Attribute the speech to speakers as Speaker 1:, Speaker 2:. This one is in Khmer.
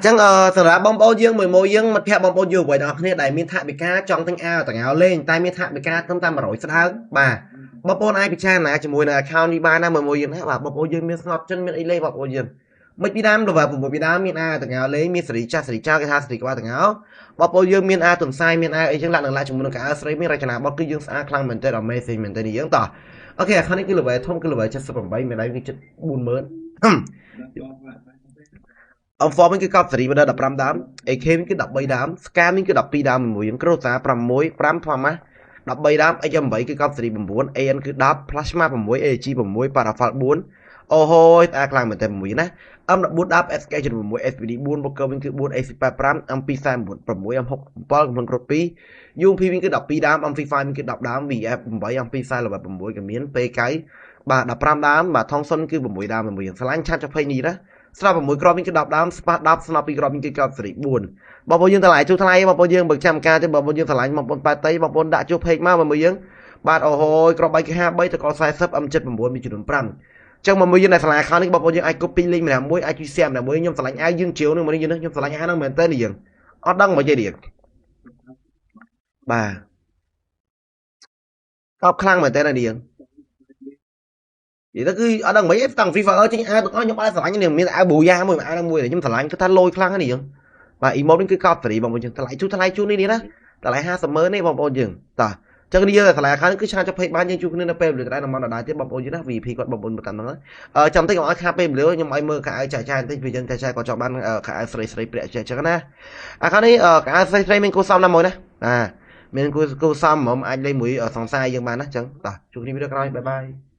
Speaker 1: ចឹងសម្រាប់បងប្អូនយើងមួយយើងមិត្តភក្តិបងប្អូនយើងអ្វីទាំងអស់គ្នាដែលមានថវិកាចង់ទិញអាវទាំងអាវលេងតែមានថវិកាត្រឹមតែ100ស្ដើងបាទបងប្អូនអាចពិចារណាជាមួយនឹង account នេះបានណាមួយយើងណាបាទបងប្អូនយើងមានស្ងប់ចិត្តមានអីលេងបងប្អូនយើងមិនពីដើមទៅបាទពីដើមមានអាវទាំងអាវលេងមានសេរីចាស់សេរីចោលគេថាសេរីក្បាលទាំងអាវបងប្អូនយើងមានអាវទន្សាយមានអាវអីចឹងឡាក់នឹងឡាក់ជាមួយនឹងអាវស្រីមានរចនាបថគឺយើងស្អាតខ្លាំងមែនទែន amazing មែនទែនយើងតោះអូខេ account នេះគឺ level ធំគឺ level 78មានដៃគឺជិត40000form វិញគឺកប់សេរីបណ្ដ15ដើម AK វិញគឺ13ដើម Scam វិញគឺ12ដើមមួយយើង Crota 6 5 Thomas 13ដើម X8 គឺកប់សេរី9 AN គឺ10 Plasma 6 AG 6 Parafal 4អូហូយស្អាតខ្លាំងមែនតើមួយណា M14 10 SK 6 SPD 4 Poker វិញគឺ4 AC85 M249 6 M67 កំពុងគ្រប់2 UMP វិញគឺ12ដើម M5 វិញគឺ10ដើម VF 8 M240 6ក៏មាន PK បាទ15ដើមបាទ Thomson គឺ6ដើមមួយយើងឆ្លាញ់ឆាត់20នេះណាស្រាប់6គ្រាប់វិញគឺ10ដើមស្ប៉ះ10ស្នប់2គ្រាប់វិញគឺកប់សេរី4បងប្អូនយើងតម្លៃជួថ្លៃបងប្អូនយើងបើចាំការទេបងប្អូនយើងតម្លៃបងប្អូនប៉ែតៃបងប្អូនដាក់ជួពេកមកមួយយើងបាទអូហូយគ្រាប់3គឺ53តក40 M79 មានចំនួន5ចឹងមួយយើងដែលឆ្លាខោនេះបងប្អូនយើងអាច copy link ម្នាក់មួយអាចជួយ share ម្នាក់មួយខ្ញុំឆ្លាញ់អាវយើងជាវនឹងមួយយើងខ្ញុំឆ្លាញ់អាវហ្នឹងមែនតើនេះយើងអត់ដឹងមកទេនេះបាទកប់ខ្លាំងមែនតើនេះយើងនិយាយទៅគឺអត់ដឹងមិនអីតាំង FIFA ចេញអាវទាំងអស់ខ្ញុំអត់ឆ្លាញ់នេះមានអាវប៊ូយ៉ាមួយអាវហ្នឹងមួយខ្ញុំឆ្លាញ់គឺថាលយខ្លាំងហ្នឹងនេះយើងបាទ emote នេះគឺកប់សេរីបងប្អូនយើងថ្លៃជួនេះណាតម្លៃ500000នេះបងប្អូនយើងតោះចឹងនេះយើងថ្លៃខាងនេះគឺឆ្ងាយចាប់ពេកបានយើងជួបគ្នានៅពេលវេលាដែរដល់ទៀតបងប្អូនយើងណា VP គាត់បងប្អូនតាមហ្នឹងចាំតិចកុំឲ្យខាតពេលវេលាខ្ញុំឲ្យមើលខោអាវចាយបន្តិចvìយើងចាយគាត់ចង់បានខោអាវស្រីប្រាក់ចឹងណាខាងនេះខោអាវស្រីមានគូសំណាមួយណាមានគូសំហ្មងអាចលេងមួយសង្សារយើងបានណាចឹងតោះជួបគ្នាវីដេអូក្រោយបាយបាយ